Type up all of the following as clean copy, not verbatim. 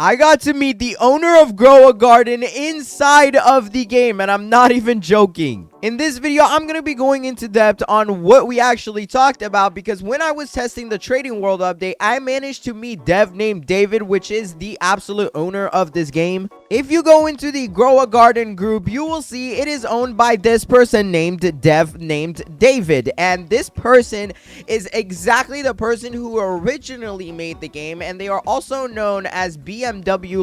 I got to meet the owner of Grow a Garden inside of the game, and I'm not even joking. In this video, I'm going to be going into depth on what we actually talked about, because when I was testing the Trading World update, I managed to meet dev named David, which is the absolute owner of this game. If you go into the Grow a Garden group, you will see it is owned by this person named dev named David, and this person is exactly the person who originally made the game, and they are also known as BMW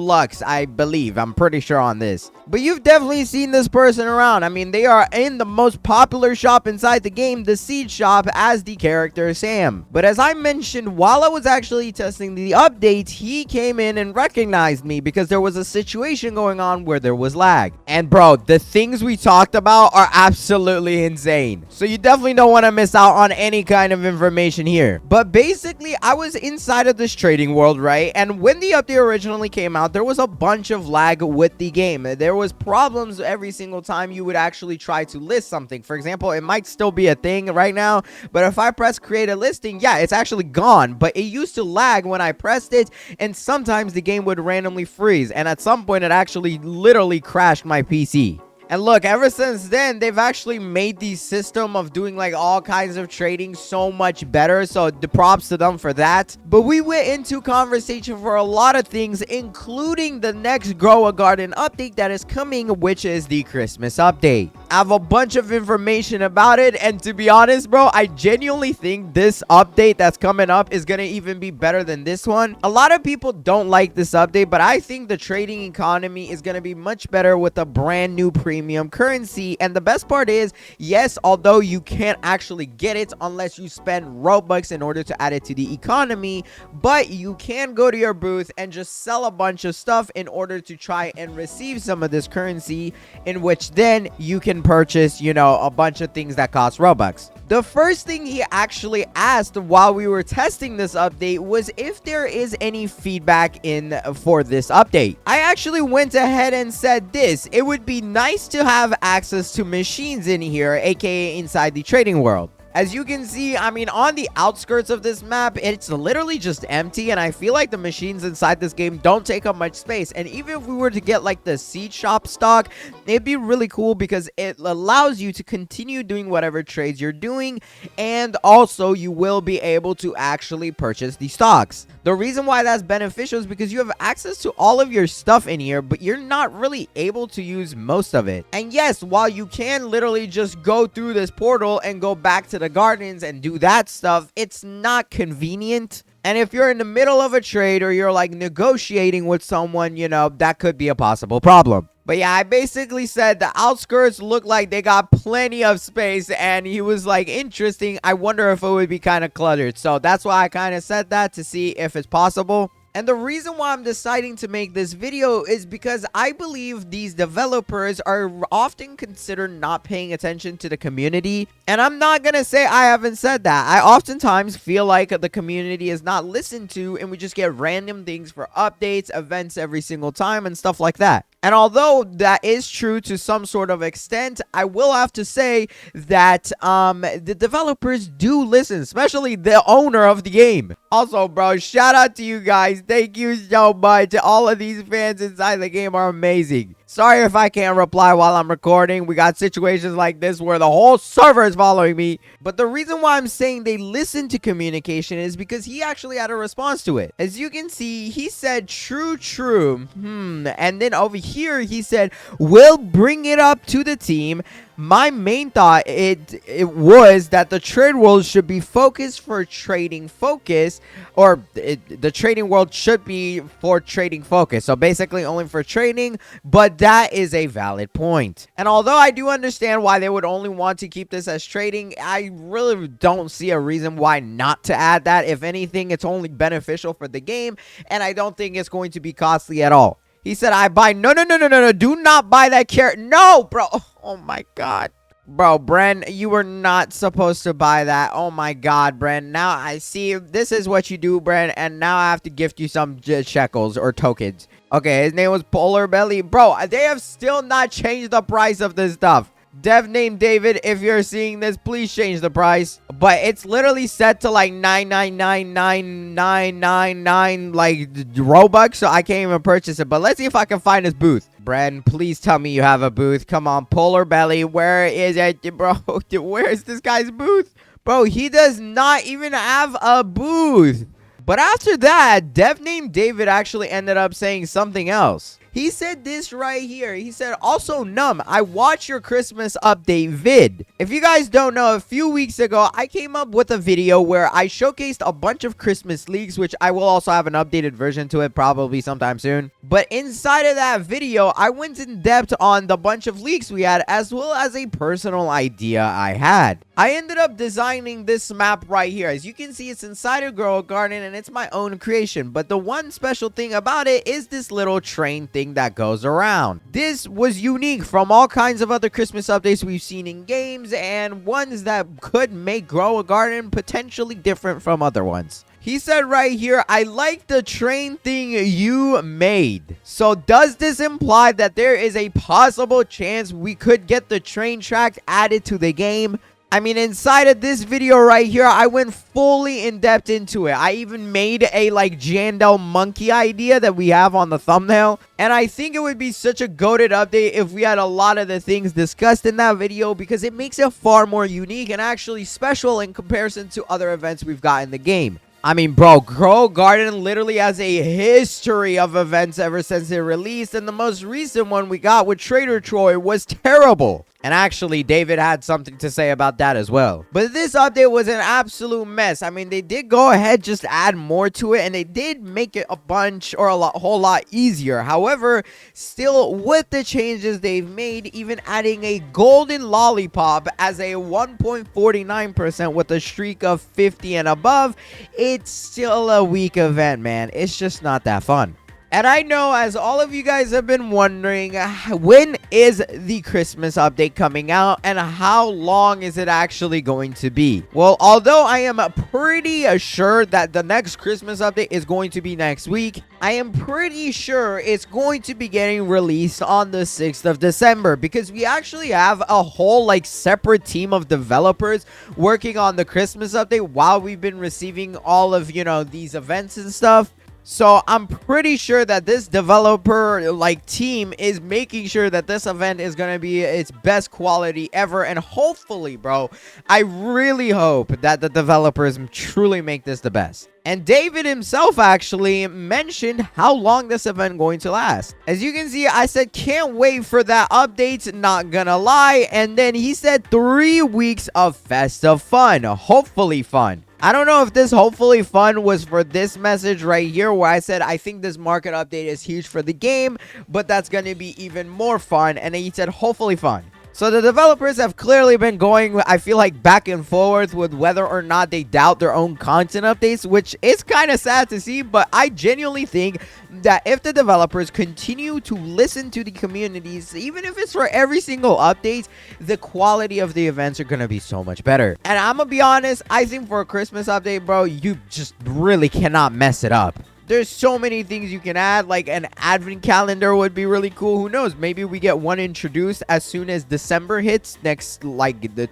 Lux, I believe. I'm pretty sure on this. But you've definitely seen this person around. I mean, they are in the most popular shop inside the game, the Seed Shop, as the character Sam. But as I mentioned, while I was actually testing the update, he came in and recognized me because there was a situation going on where there was lag. And bro, the things we talked about are absolutely insane. So you definitely don't want to miss out on any kind of information here. But basically, I was inside of this Trading World, right? And when the update originally came out, there was a bunch of lag with the game. There was problems every single time you would actually try to list something. For example, it might still be a thing right now, but if I press create a listing, yeah, it's actually gone. But it used to lag when I pressed it, and sometimes the game would randomly freeze, and at some point it actually literally crashed my PC. And look, ever since then, they've actually made the system of doing like all kinds of trading so much better. So the props to them for that. But we went into conversation for a lot of things, including the next Grow a Garden update that is coming, which is the Christmas update. I have a bunch of information about it, and to be honest, bro, I genuinely think this update that's coming up is gonna even be better than this one. A lot of people don't like this update, but I think the trading economy is gonna be much better with a brand new premium currency. And the best part is, yes, although you can't actually get it unless you spend Robux in order to add it to the economy, but you can go to your booth and just sell a bunch of stuff in order to try and receive some of this currency, in which then you can purchase, you know, a bunch of things that cost Robux. The first thing he actually asked while we were testing this update was if there is any feedback in for this update. I actually went ahead and said this: it would be nice to have access to machines in here, aka inside the Trading World. As you can see, I mean, on the outskirts of this map, it's literally just empty, and I feel like the machines inside this game don't take up much space. And even if we were to get like the Seed Shop stock, it'd be really cool because it allows you to continue doing whatever trades you're doing, and also you will be able to actually purchase the stocks. The reason why that's beneficial is because you have access to all of your stuff in here, but you're not really able to use most of it. And yes, while you can literally just go through this portal and go back to the gardens and do that stuff, it's not convenient. And if you're in the middle of a trade or you're like negotiating with someone, you know, that could be a possible problem. But yeah, I basically said the outskirts look like they got plenty of space, and he was like, interesting, I wonder if it would be kind of cluttered. So that's why I kind of said that, to see if it's possible. And the reason why I'm deciding to make this video is because I believe these developers are often considered not paying attention to the community. And I'm not gonna say I haven't said that. I oftentimes feel like the community is not listened to, and we just get random things for updates, events every single time, and stuff like that. And although that is true to some sort of extent, I will have to say that the developers do listen, especially the owner of the game. Also, bro, shout out to you guys. Thank you so much. All of these fans inside the game are amazing. Sorry if I can't reply while I'm recording. We got situations like this where the whole server is following me. But the reason why I'm saying they listen to communication is because he actually had a response to it. As you can see, he said, true. And then over here, he said, we'll bring it up to the team. My main thought, it was that the trade world should be focused for trading focus, or the trading world should be for trading focus. So basically only for trading, but that is a valid point. And although I do understand why they would only want to keep this as trading, I really don't see a reason why not to add that. If anything, it's only beneficial for the game, and I don't think it's going to be costly at all. He said, I buy. No. Do not buy that carrot. No, bro. Oh, my God. Bro, Bren, you were not supposed to buy that. Oh, my God, Bren. Now I see. This is what you do, Bren. And now I have to gift you some shekels or tokens. Okay, his name was Polar Belly. Bro, they have still not changed the price of this stuff. Dev named David, if you're seeing this, please change the price. But it's literally set to like 9999999 like Robux, so I can't even purchase it. But let's see if I can find his booth. Bren, please tell me you have a booth. Come on, Polar Belly, where is it, bro? Where is this guy's booth? Bro, he does not even have a booth. But after that, Dev named David actually ended up saying something else. He said this right here. He said, also, Numb, I watched your Christmas update vid. If you guys don't know, a few weeks ago, I came up with a video where I showcased a bunch of Christmas leaks, which I will also have an updated version to it probably sometime soon. But inside of that video, I went in depth on the bunch of leaks we had, as well as a personal idea I had. I ended up designing this map right here. As you can see, it's inside a Grow a Garden, and it's my own creation. But the one special thing about it is this little train thing that goes around. This was unique from all kinds of other Christmas updates we've seen in games, and ones that could make Grow a Garden potentially different from other ones. He said right here, I like the train thing you made. So does this imply that there is a possible chance we could get the train track added to the game? I mean, inside of this video right here, I went fully in depth into it. I even made a like Jandel monkey idea that we have on the thumbnail. And I think it would be such a goated update if we had a lot of the things discussed in that video, because it makes it far more unique and actually special in comparison to other events we've got in the game. I mean, bro, Grow a Garden literally has a history of events ever since it released, and the most recent one we got with Trader Troy was terrible. And actually, David had something to say about that as well. But this update was an absolute mess. I mean, they did go ahead, just add more to it, and they did make it a bunch or whole lot easier. However, still with the changes they've made, even adding a golden lollipop as a 1.49% with a streak of 50 and above, it's still a weak event, man. It's just not that fun. And I know, as all of you guys have been wondering, when is the Christmas update coming out and how long is it actually going to be? Well, although I am pretty sure that the next Christmas update is going to be next week, I am pretty sure it's going to be getting released on the 6th of December, because we actually have a whole like separate team of developers working on the Christmas update while we've been receiving all of, you know, these events and stuff. So I'm pretty sure that this developer like team is making sure that this event is going to be its best quality ever. And hopefully, bro, I really hope that the developers truly make this the best. And David himself actually mentioned how long this event going to last. As you can see, I said, can't wait for that update, not gonna lie. And then he said 3 weeks of festive fun, hopefully fun. I don't know if this hopefully fun was for this message right here where I said I think this market update is huge for the game, but that's going to be even more fun. And then he said hopefully fun. So the developers have clearly been going, I feel like, back and forth with whether or not they doubt their own content updates, which is kind of sad to see. But I genuinely think that if the developers continue to listen to the communities, even if it's for every single update, the quality of the events are going to be so much better. And I'm going to be honest, I think for a Christmas update, bro, you just really cannot mess it up. There's so many things you can add, like an advent calendar would be really cool. Who knows? Maybe we get one introduced as soon as December hits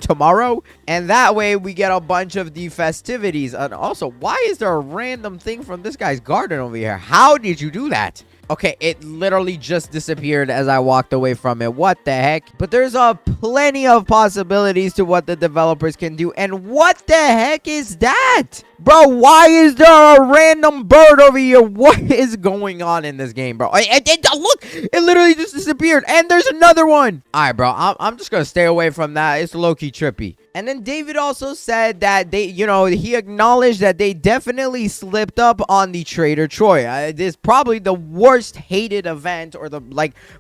tomorrow. And that way we get a bunch of the festivities. And also, why is there a random thing from this guy's garden over here? How did you do that? Okay, it literally just disappeared as I walked away from it. What the heck? But there's plenty of possibilities to what the developers can do. And what the heck is that? Bro, why is there a random bird over here? What is going on in this game, bro? Look, it literally just disappeared. And there's another one. All right, bro, I'm just going to stay away from that. It's low-key trippy. And then David also said that he acknowledged that they definitely slipped up on the Trader Troy. This is probably the worst hated event, or the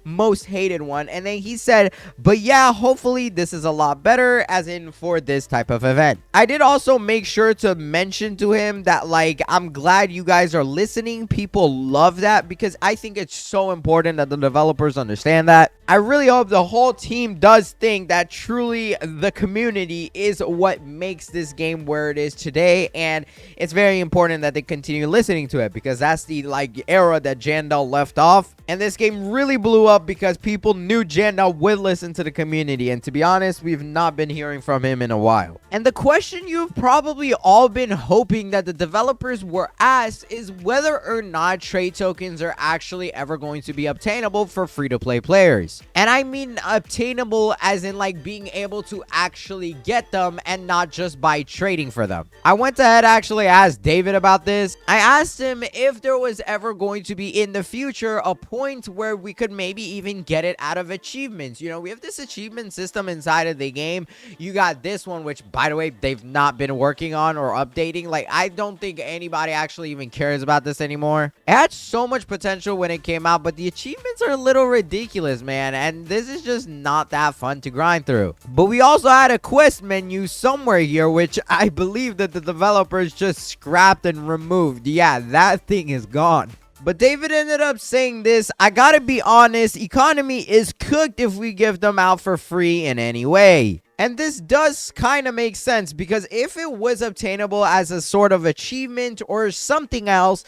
most hated one. And then he said, but yeah, hopefully this is a lot better, as in for this type of event. I did also make sure to mention to him that I'm glad you guys are listening. People love that, because I think it's so important that the developers understand that. I really hope the whole team does think that truly the community is what makes this game where it is today, and it's very important that they continue listening to it, because that's the era that Jandel left off. And this game really blew up because people knew Jandel would listen to the community, and to be honest, we've not been hearing from him in a while. And the question you've probably all been hoping that the developers were asked is whether or not trade tokens are actually ever going to be obtainable for free-to-play players. And I mean obtainable as in being able to actually get them and not just by trading for them. I went ahead actually asked David about this. I asked him if there was ever going to be in the future a point where we could maybe even get it out of achievements. You know, we have this achievement system inside of the game. You got this one, which by the way, they've not been working on or updating. I don't think anybody actually even cares about this anymore. It had so much potential when it came out, but the achievements are a little ridiculous, man, and this is just not that fun to grind through. But we also had a quest menu somewhere here, which I believe that the developers just scrapped and removed. Yeah, that thing is gone. But David ended up saying this: I gotta be honest, economy is cooked if we give them out for free in any way. And this does kind of make sense, because if it was obtainable as a sort of achievement or something else,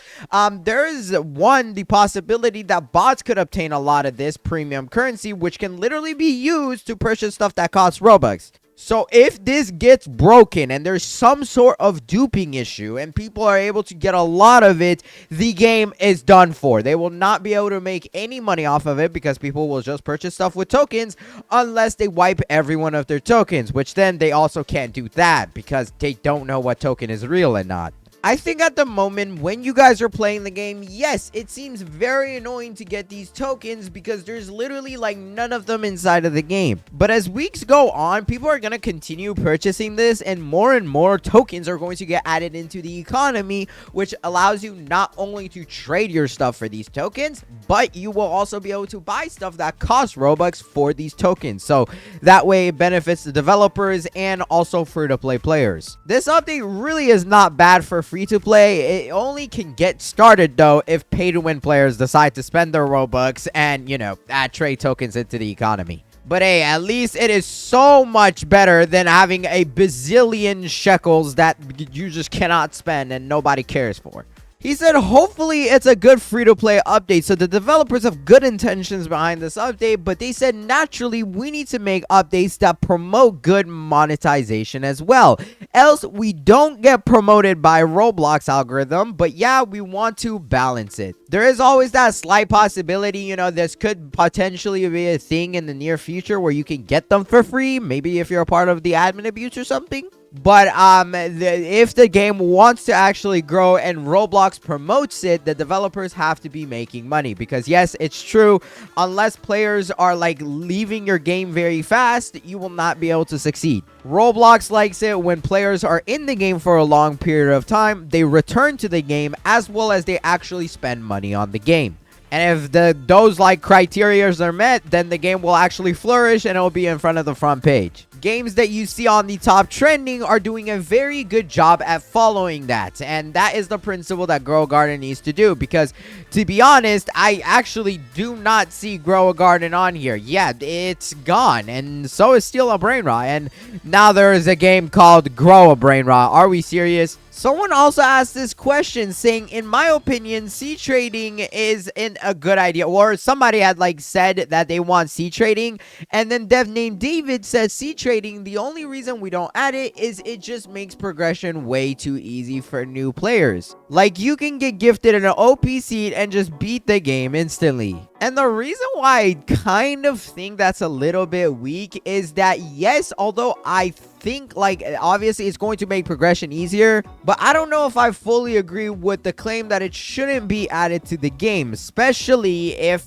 there is the possibility that bots could obtain a lot of this premium currency, which can literally be used to purchase stuff that costs Robux. So if this gets broken and there's some sort of duping issue and people are able to get a lot of it, the game is done for. They will not be able to make any money off of it, because people will just purchase stuff with tokens unless they wipe every one of their tokens, which then they also can't do that because they don't know what token is real and not. I think at the moment when you guys are playing the game, yes, it seems very annoying to get these tokens because there's literally none of them inside of the game. But as weeks go on, people are going to continue purchasing this, and more tokens are going to get added into the economy, which allows you not only to trade your stuff for these tokens, but you will also be able to buy stuff that costs Robux for these tokens. So that way it benefits the developers and also free-to-play players. This update really is not bad for free to play. It only can get started though if pay to win players decide to spend their Robux and, add trade tokens into the economy. But hey, at least it is so much better than having a bazillion shekels that you just cannot spend and nobody cares for. He said hopefully it's a good free-to-play update, so the developers have good intentions behind this update, but they said naturally we need to make updates that promote good monetization as well, else we don't get promoted by Roblox algorithm. But yeah, we want to balance it. There is always that slight possibility, this could potentially be a thing in the near future where you can get them for free, maybe if you're a part of the admin abuse or something. But if the game wants to actually grow and Roblox promotes it, the developers have to be making money, because yes, it's true, unless players are leaving your game very fast, you will not be able to succeed. Roblox likes it when players are in the game for a long period of time, they return to the game, as well as they actually spend money on the game. And if those criteria are met, then the game will actually flourish and it will be in front of the front page. Games that you see on the top trending are doing a very good job at following that. And that is the principle that Grow a Garden needs to do, because to be honest, I actually do not see Grow a Garden on here. Yeah, it's gone. And so is Steal a Brainrot. And now there is a game called Grow a Brainrot. Are we serious? Someone also asked this question saying, in my opinion, seed trading isn't a good idea. Or somebody had said that they want seed trading. And then Dev named David said seed trading, the only reason we don't add it is it just makes progression way too easy for new players. You can get gifted an OP seed and just beat the game instantly. And the reason why I kind of think that's a little bit weak is that, yes, although I think obviously it's going to make progression easier, but I don't know if I fully agree with the claim that it shouldn't be added to the game, especially if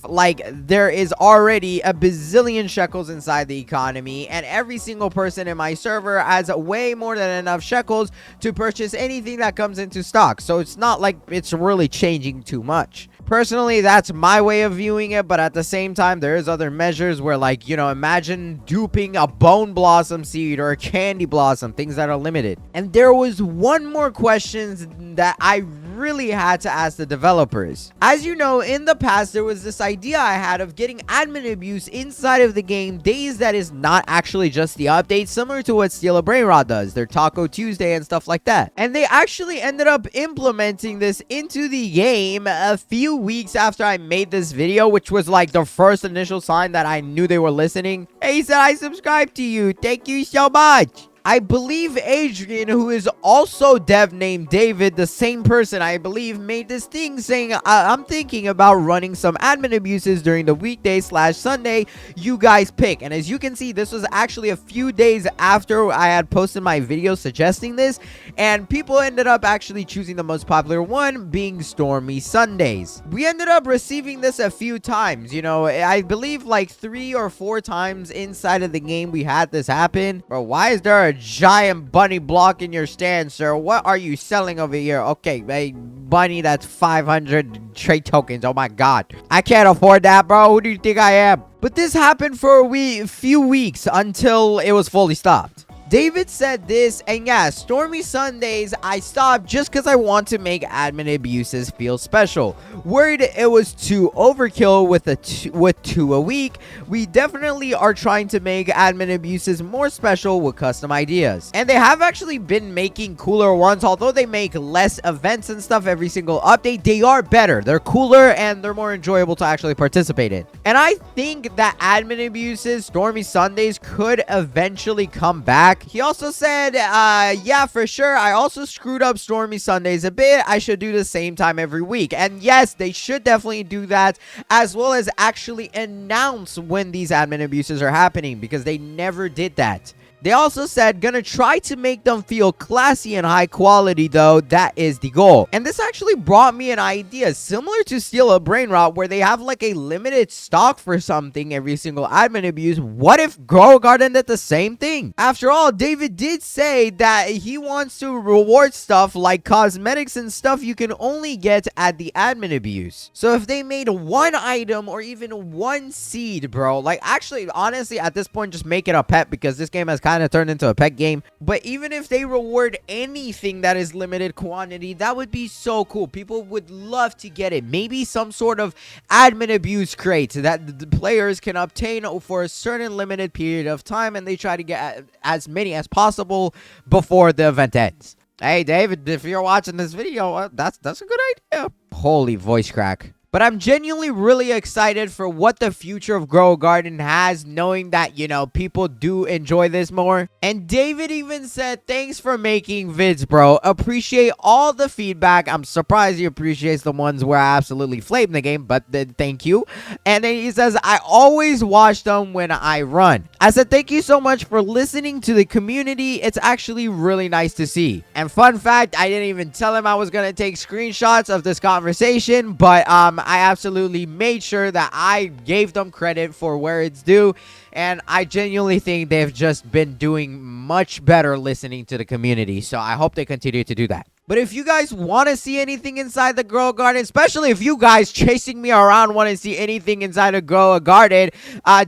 there is already a bazillion shekels inside the economy and every single person in my server has way more than enough shekels to purchase anything that comes into stock. So it's not like it's really changing too much. Personally, that's my way of viewing it, but at the same time, there is other measures where, like, imagine duping a bone blossom seed or a candy blossom, things that are limited. And there was one more question that I really had to ask the developers. As you know, in the past, there was this idea I had of getting admin abuse inside of the game days that is not actually just the update, similar to what Steal a Brainrot does, their Taco Tuesday and stuff like that. And they actually ended up implementing this into the game a few weeks after I made this video, which was like the first initial sign that I knew they were listening. Hey, he said, I subscribe to you. Thank you so much. I believe Adrian, who is also dev named David, the same person I believe, made this thing saying, I'm thinking about running some admin abuses during the weekday/Sunday. You guys pick. And as you can see, this was actually a few days after I had posted my video suggesting this. And people ended up actually choosing the most popular one, being Stormy Sundays. We ended up receiving this a few times. I believe like 3 or 4 times inside of the game we had this happen. Bro, why is there a giant bunny block in your stand, sir? What are you selling over here? Okay, a bunny that's 500 trade tokens. Oh my god, I can't afford that, bro. Who do you think I am? But this happened for a few weeks until it was fully stopped. David said this, and yeah, Stormy Sundays, I stopped just because I want to make admin abuses feel special. Worried it was too overkill with 2 a week, we definitely are trying to make admin abuses more special with custom ideas. And they have actually been making cooler ones, although they make less events and stuff every single update. They are better, they're cooler, and they're more enjoyable to actually participate in. And I think that admin abuses, Stormy Sundays, could eventually come back. He also said, yeah, for sure, I also screwed up Stormy Sundays a bit. I should do the same time every week. And yes, they should definitely do that, as well as actually announce when these admin abuses are happening, because they never did that. They also said, gonna try to make them feel classy and high quality, though. That is the goal. And this actually brought me an idea similar to Steal a Brainrot, where they have like a limited stock for something every single admin abuse. What if Grow a Garden did the same thing? After all, David did say that he wants to reward stuff like cosmetics and stuff you can only get at the admin abuse. So if they made one item or even one seed, bro, like actually, honestly, at this point, just make it a pet, because this game has kind of turned into a pet game. But even if they reward anything that is limited quantity, that would be so cool. People would love to get it. Maybe some sort of admin abuse crate that the players can obtain for a certain limited period of time, and they try to get as many as possible before the event ends. Hey David, if you're watching this video, that's a good idea. Holy voice crack. But I'm genuinely really excited for what the future of Grow a Garden has, knowing that, people do enjoy this more. And David even said, thanks for making vids, bro. Appreciate all the feedback. I'm surprised he appreciates the ones where I absolutely flame the game, but thank you. And then he says, I always watch them when I run. I said, thank you so much for listening to the community. It's actually really nice to see. And fun fact, I didn't even tell him I was going to take screenshots of this conversation, but I absolutely made sure that I gave them credit for where it's due, and I genuinely think they've just been doing much better listening to the community, so I hope they continue to do that. But if you guys want to see anything inside the Grow a Garden, especially if you guys chasing me around want to see anything inside of Grow a Garden,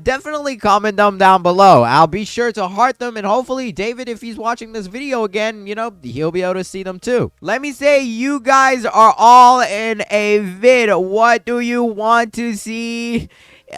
definitely comment them down below. I'll be sure to heart them, and hopefully David, if he's watching this video again, he'll be able to see them too. Let me say, you guys are all in a vid. What do you want to see,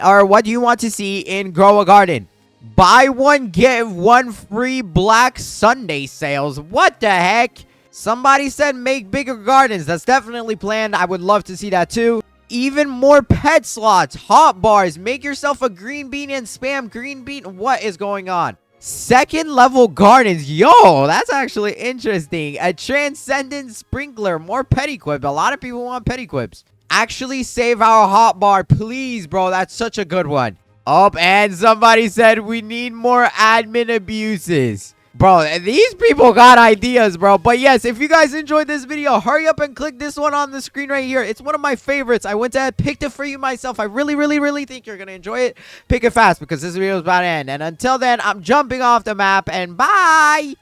or what do you want to see in Grow a Garden? Buy one, get one free Black Sunday sales. What the heck? Somebody said make bigger gardens. That's definitely planned. I would love to see that too. Even more pet slots, hot bars, make yourself a green bean and spam green bean. What is going on? Second level gardens. Yo, that's actually interesting. A transcendent sprinkler, more pet equip. A lot of people want pet equips. Actually save our hot bar, please, bro. That's such a good one. Oh, and somebody said we need more admin abuses. Bro, these people got ideas, bro. But yes, if you guys enjoyed this video, hurry up and click this one on the screen right here. It's one of my favorites. I went ahead, picked it for you myself. I really think you're going to enjoy it. Pick it fast, because this video is about to end. And until then, I'm jumping off the map, and bye!